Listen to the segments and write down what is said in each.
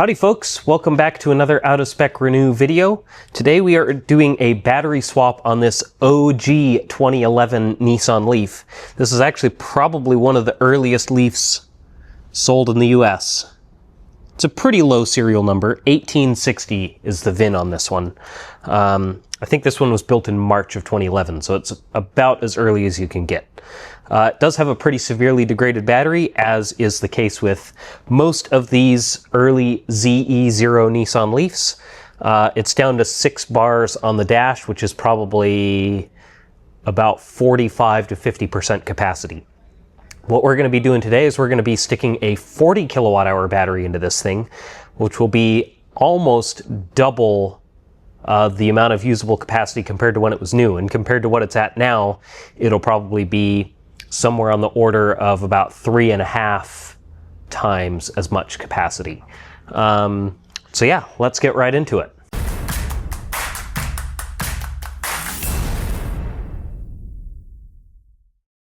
Howdy folks, welcome back to another Out of Spec Renew video. Today we are doing a battery swap on this OG 2011 Nissan Leaf. This is actually probably one of the earliest Leafs sold in the US. It's a pretty low serial number, 1860 is the VIN on this one. I think this one was built in March of 2011, so it's about as early as you can get. It does have a pretty severely degraded battery, as is the case with most of these early ZE0 Nissan Leafs. It's down to 6 bars on the dash, which is probably about 45 to 50% capacity. What we're going to be doing today is we're going to be sticking a 40 kilowatt hour battery into this thing, which will be almost double the amount of usable capacity compared to when it was new. And compared to what it's at now, it'll probably be somewhere on the order of about 3.5 times as much capacity. So yeah, let's get right into it.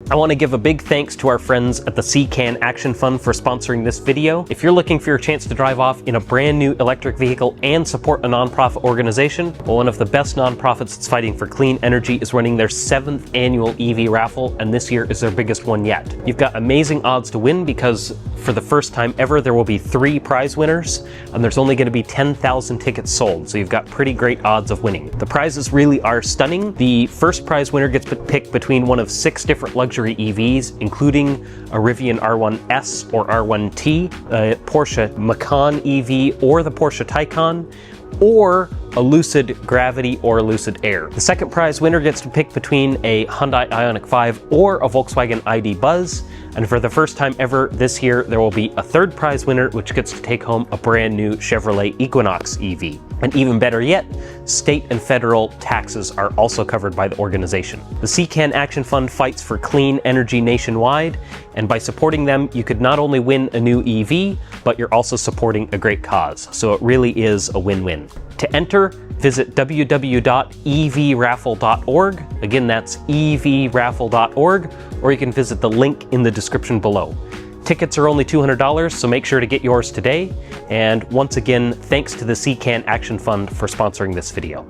I want to give a big thanks to our friends at the C-Can Action Fund for sponsoring this video. If you're looking for your chance to drive off in a brand new electric vehicle and support a nonprofit organization, well, one of the best nonprofits that's fighting for clean energy is running their 7th annual EV raffle, and this year is their biggest one yet. You've got amazing odds to win because for the first time ever, there will be 3 prize winners, and there's only going to be 10,000 tickets sold, so you've got pretty great odds of winning. The prizes really are stunning. The first prize winner gets picked between one of 6 different luxury EVs, including a Rivian R1S or R1T, a Porsche Macan EV or the Porsche Taycan, or a Lucid Gravity or a Lucid Air. The second prize winner gets to pick between a Hyundai Ioniq 5 or a Volkswagen ID Buzz. And for the first time ever this year, there will be a third prize winner, which gets to take home a brand new Chevrolet Equinox EV. And even better yet, state and federal taxes are also covered by the organization. The C-Can Action Fund fights for clean energy nationwide, and by supporting them, you could not only win a new EV, but you're also supporting a great cause. So it really is a win-win. To enter, visit www.evraffle.org. Again, that's evraffle.org, or you can visit the link in the description below. Tickets are only $200, so make sure to get yours today. And once again, thanks to the C-Can Action Fund for sponsoring this video.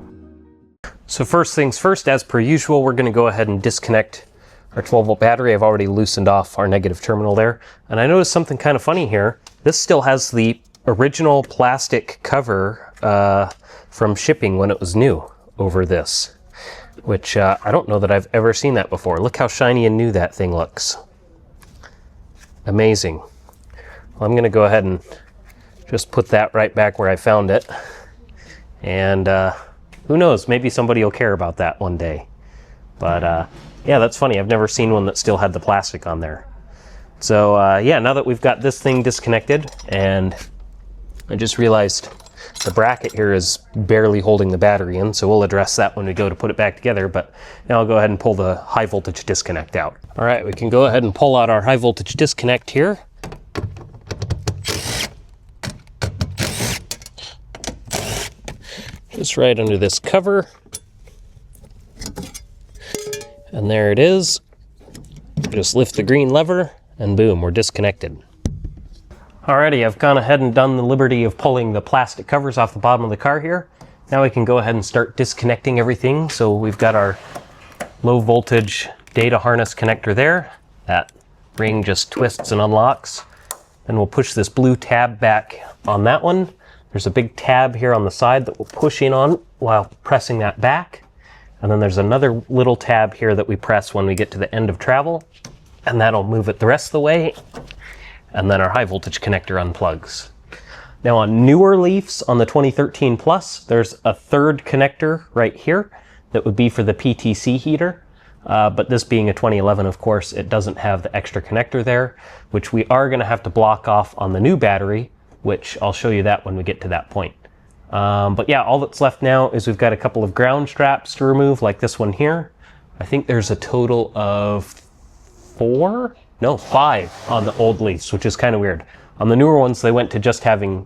So first things first, as per usual, we're going to go ahead and disconnect our 12-volt battery. I've already loosened off our negative terminal there. And I noticed something kind of funny here. This still has the original plastic cover from shipping when it was new over this, which I don't know that I've ever seen that before. Look how shiny and new that thing looks. Amazing. Well, I'm going to go ahead and just put that right back where I found it. And who knows, maybe somebody will care about that one day. But yeah, that's funny. I've never seen one that still had the plastic on there. So yeah, now that we've got this thing disconnected, and I just realized the bracket here is barely holding the battery in, so we'll address that when we go to put it back together, but now I'll go ahead and pull the high voltage disconnect out. All right, we can go ahead and pull out our high voltage disconnect here. Just right under this cover. And there it is. Just lift the green lever and boom, we're disconnected. Alrighty, I've gone ahead and done the liberty of pulling the plastic covers off the bottom of the car here. Now we can go ahead and start disconnecting everything. So we've got our low voltage data harness connector there. That ring just twists and unlocks. Then we'll push this blue tab back on that one. There's a big tab here on the side that we'll push in on while pressing that back. And then there's another little tab here that we press when we get to the end of travel. And that'll move it the rest of the way. And then our high voltage connector unplugs. Now on newer Leafs, on the 2013 Plus, there's a third connector right here that would be for the PTC heater. But this being a 2011, of course, it doesn't have the extra connector there, which we are going to have to block off on the new battery, which I'll show you that when we get to that point. But yeah, all that's left now is we've got a couple of ground straps to remove, like this one here. I think there's a total of 5 on the old Leafs, which is kind of weird. On the newer ones, they went to just having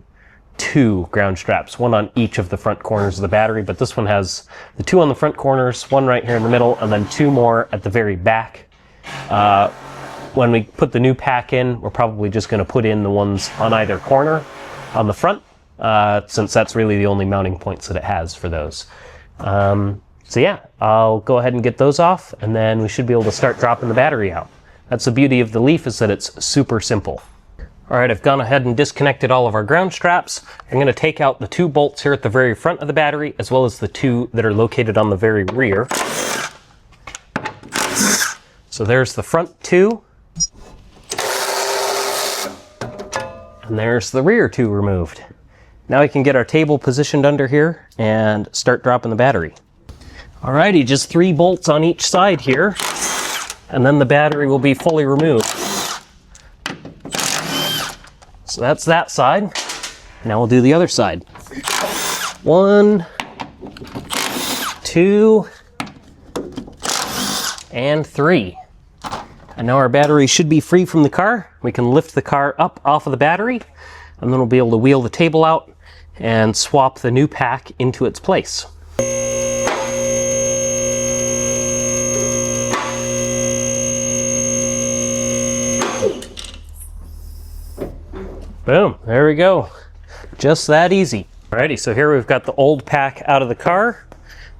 2 ground straps, one on each of the front corners of the battery, but this one has the 2 on the front corners, 1 right here in the middle, and then 2 more at the very back. When we put the new pack in, we're probably just going to put in the ones on either corner on the front, since that's really the only mounting points that it has for those. So yeah, I'll go ahead and get those off, and then we should be able to start dropping the battery out. That's the beauty of the Leaf, is that it's super simple. All right, I've gone ahead and disconnected all of our ground straps. I'm going to take out the 2 bolts here at the very front of the battery, as well as the 2 that are located on the very rear. So there's the front 2. And there's the rear 2 removed. Now we can get our table positioned under here and start dropping the battery. Alrighty, just 3 bolts on each side here, and then the battery will be fully removed. So that's that side. Now we'll do the other side. 1, 2, and 3. And now our battery should be free from the car. We can lift the car up off of the battery, and then we'll be able to wheel the table out and swap the new pack into its place. Boom, there we go. Just that easy. Alrighty, so here we've got the old pack out of the car.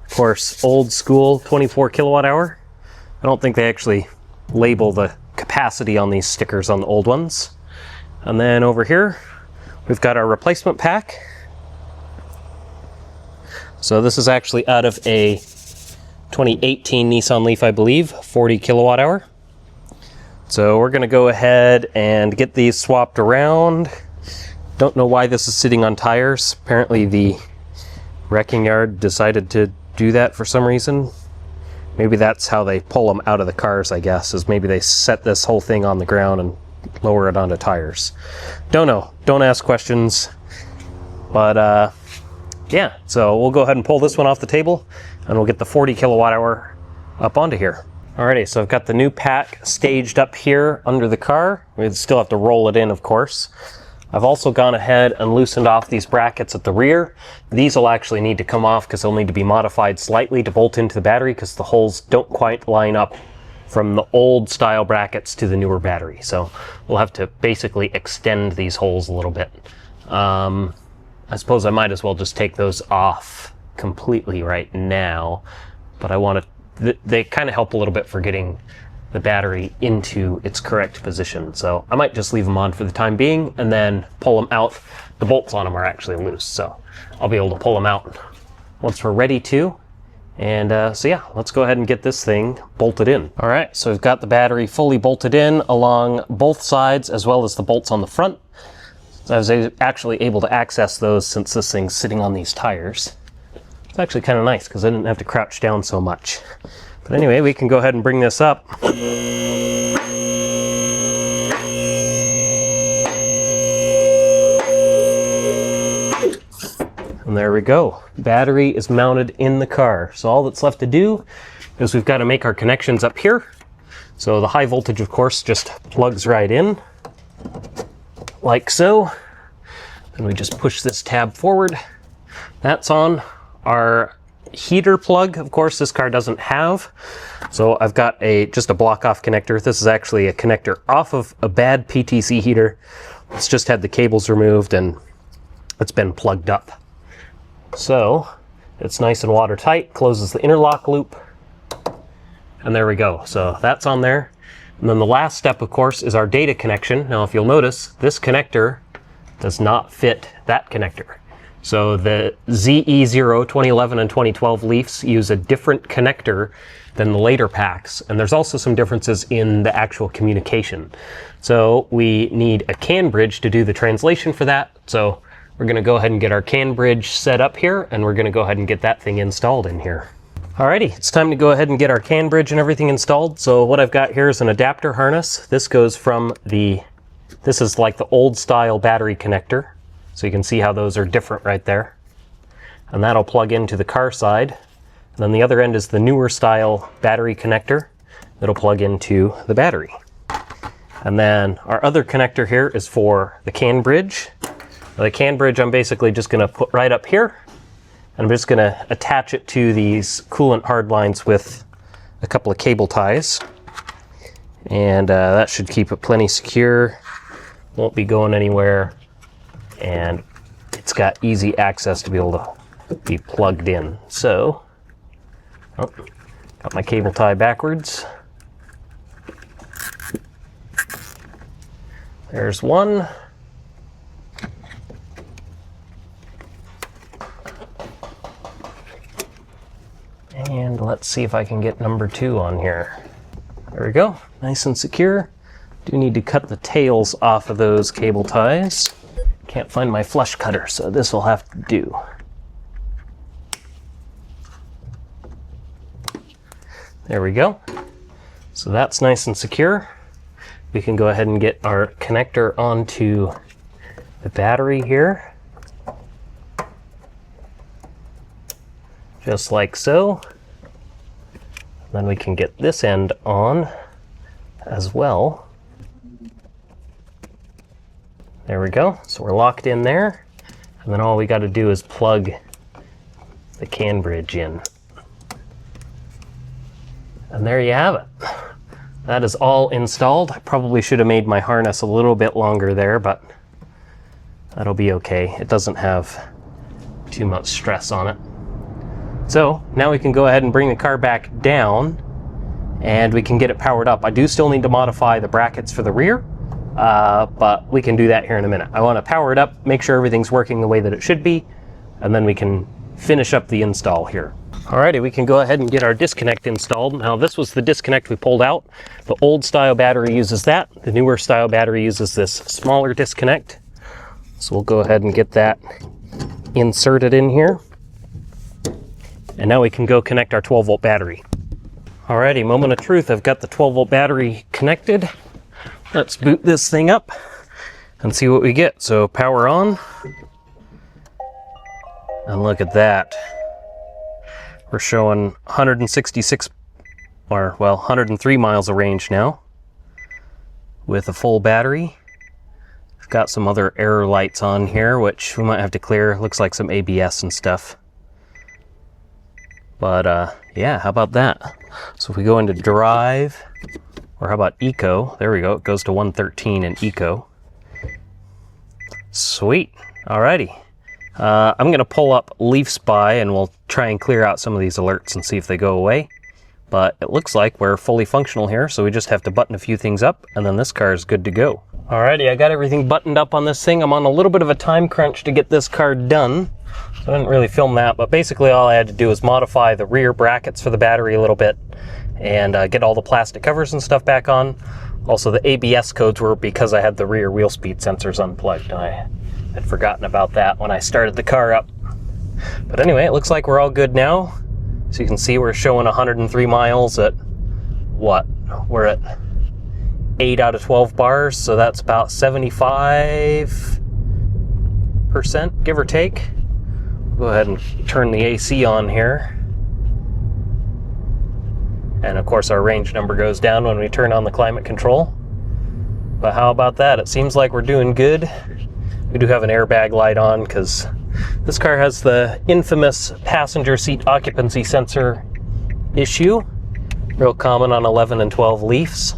Of course, old school 24 kilowatt hour. I don't think they actually label the capacity on these stickers on the old ones. And then over here, we've got our replacement pack. So this is actually out of a 2018 Nissan Leaf, I believe, 40 kilowatt hour. So we're going to go ahead and get these swapped around. Don't know why this is sitting on tires. Apparently the wrecking yard decided to do that for some reason. Maybe that's how they pull them out of the cars, I guess, is maybe they set this whole thing on the ground and lower it onto tires. Don't know. Don't ask questions. But yeah, so we'll go ahead and pull this one off the table, and we'll get the 40 kilowatt hour up onto here. Alrighty, so I've got the new pack staged up here under the car. We still have to roll it in, of course. I've also gone ahead and loosened off these brackets at the rear. These will actually need to come off because they'll need to be modified slightly to bolt into the battery because the holes don't quite line up from the old style brackets to the newer battery. So we'll have to basically extend these holes a little bit. I suppose I might as well just take those off completely right now, but I want to they kind of help a little bit for getting the battery into its correct position. So I might just leave them on for the time being and then pull them out. The bolts on them are actually loose, so I'll be able to pull them out once we're ready to. And so yeah, let's go ahead and get this thing bolted in. All right, so we've got the battery fully bolted in along both sides as well as the bolts on the front. So I was actually able to access those since this thing's sitting on these tires. It's actually kind of nice because I didn't have to crouch down so much. But anyway, we can go ahead and bring this up. And there we go. Battery is mounted in the car. So all that's left to do is we've got to make our connections up here. So the high voltage, of course, just plugs right in, like so. And we just push this tab forward. That's on. Our heater plug, of course, this car doesn't have. So I've got just a block off connector. This is actually a connector off of a bad PTC heater. It's just had the cables removed and it's been plugged up. So it's nice and watertight, closes the interlock loop. And there we go. So that's on there. And then the last step, of course, is our data connection. Now, if you'll notice, this connector does not fit that connector. So the ZE0 2011 and 2012 Leafs use a different connector than the later packs, and there's also some differences in the actual communication. So we need a CAN bridge to do the translation for that. So we're going to go ahead and get our CAN bridge set up here, and we're going to go ahead and get that thing installed in here. Alrighty, it's time to go ahead and get our CAN bridge and everything installed. So what I've got here is an adapter harness. This goes from this is like the old style battery connector. So you can see how those are different right there. And that'll plug into the car side. And then the other end is the newer style battery connector that'll plug into the battery. And then our other connector here is for the CAN bridge. Now the CAN bridge I'm basically just going to put right up here. And I'm just going to attach it to these coolant hard lines with a couple of cable ties. And that should keep it plenty secure. Won't be going anywhere. And it's got easy access to be able to be plugged in. So, got my cable tie backwards. There's one. And let's see if I can get number 2 on here. There we go, nice and secure. Do need to cut the tails off of those cable ties. Can't find my flush cutter, so this will have to do. There we go. So that's nice and secure. We can go ahead and get our connector onto the battery here. Just like so. Then we can get this end on as well. There we go. So we're locked in there. And then all we got to do is plug the CAN bridge in. And there you have it. That is all installed. I probably should have made my harness a little bit longer there, but that'll be okay. It doesn't have too much stress on it. So now we can go ahead and bring the car back down and we can get it powered up. I do still need to modify the brackets for the rear, but we can do that here in a minute. I want to power it up, make sure everything's working the way that it should be, and then we can finish up the install here. Alrighty, we can go ahead and get our disconnect installed. Now this was the disconnect we pulled out. The old style battery uses that. The newer style battery uses this smaller disconnect. So we'll go ahead and get that inserted in here. And now we can go connect our 12 volt battery. Alrighty, moment of truth. I've got the 12 volt battery connected. Let's boot this thing up and see what we get. So power on. And look at that. We're showing 166, or well, 103 miles of range now with a full battery. I've got some other error lights on here, which we might have to clear. Looks like some ABS and stuff. But yeah, how about that? So if we go into drive, or how about eco? There we go, it goes to 113 in eco. Sweet, alrighty. I'm gonna pull up Leaf Spy and we'll try and clear out some of these alerts and see if they go away. But it looks like we're fully functional here, so we just have to button a few things up and then this car is good to go. Alrighty, I got everything buttoned up on this thing. I'm on a little bit of a time crunch to get this car done. So I didn't really film that, but basically all I had to do was modify the rear brackets for the battery a little bit and get all the plastic covers and stuff back on. Also the ABS codes were because I had the rear wheel speed sensors unplugged. I had forgotten about that when I started the car up. But anyway, it looks like we're all good now. So you can see we're showing 103 miles at what? We're at 8 out of 12 bars, so that's about 75%, give or take. Go ahead and turn the AC on here. And of course our range number goes down when we turn on the climate control. But how about that? It seems like we're doing good. We do have an airbag light on because this car has the infamous passenger seat occupancy sensor issue. Real common on 11 and 12 Leafs.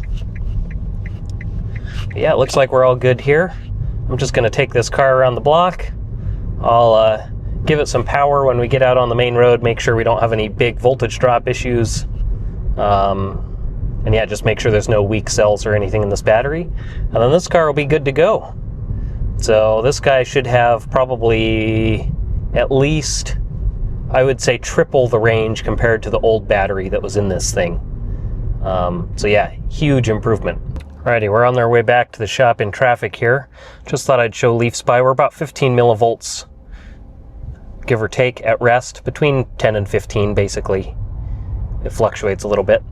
But yeah, it looks like we're all good here. I'm just going to take this car around the block. I'll give it some power when we get out on the main road, make sure we don't have any big voltage drop issues. And yeah, just make sure there's no weak cells or anything in this battery. And then this car will be good to go. So this guy should have probably at least, I would say, triple the range compared to the old battery that was in this thing. So yeah, huge improvement. Alrighty, we're on our way back to the shop in traffic here. Just thought I'd show Leaf Spy. We're about 15 millivolts, give or take, at rest. Between 10 and 15, basically. It fluctuates a little bit.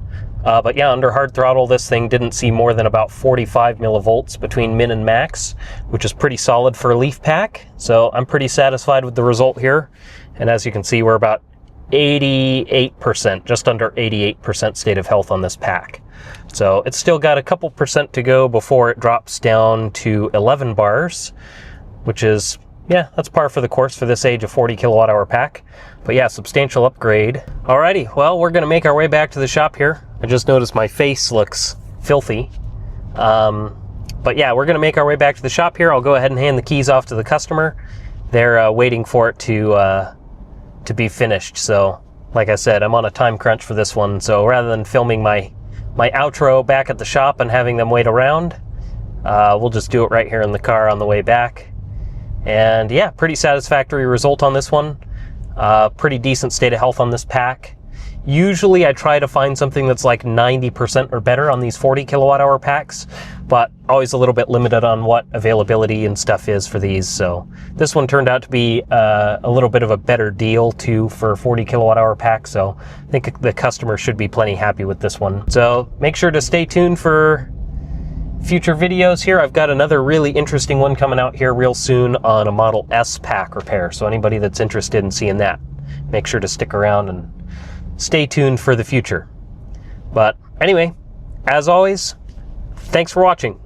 But yeah, under hard throttle, this thing didn't see more than about 45 millivolts between min and max, which is pretty solid for a Leaf pack. So I'm pretty satisfied with the result here. And as you can see, we're about 88%, just under 88% state of health on this pack. So it's still got a couple percent to go before it drops down to 11 bars, which is, yeah, that's par for the course for this age of 40 kilowatt hour pack. But yeah, substantial upgrade. Alrighty, well, we're gonna make our way back to the shop here. I just noticed my face looks filthy. But yeah, we're gonna make our way back to the shop here. I'll go ahead and hand the keys off to the customer they're waiting for it to be finished. So like I said, I'm on a time crunch for this one, so rather than filming my outro back at the shop and having them wait around, we'll just do it right here in the car on the way back. And yeah, pretty satisfactory result on this one. Pretty decent state of health on this pack. Usually I try to find something that's like 90% or better on these 40 kilowatt hour packs, but always a little bit limited on what availability and stuff is for these. So this one turned out to be a little bit of a better deal too for 40 kilowatt hour pack. So I think the customer should be plenty happy with this one. So make sure to stay tuned for future videos here. I've got another really interesting one coming out here real soon on a Model S pack repair. So anybody that's interested in seeing that, make sure to stick around and stay tuned for the future. But anyway, as always, thanks for watching.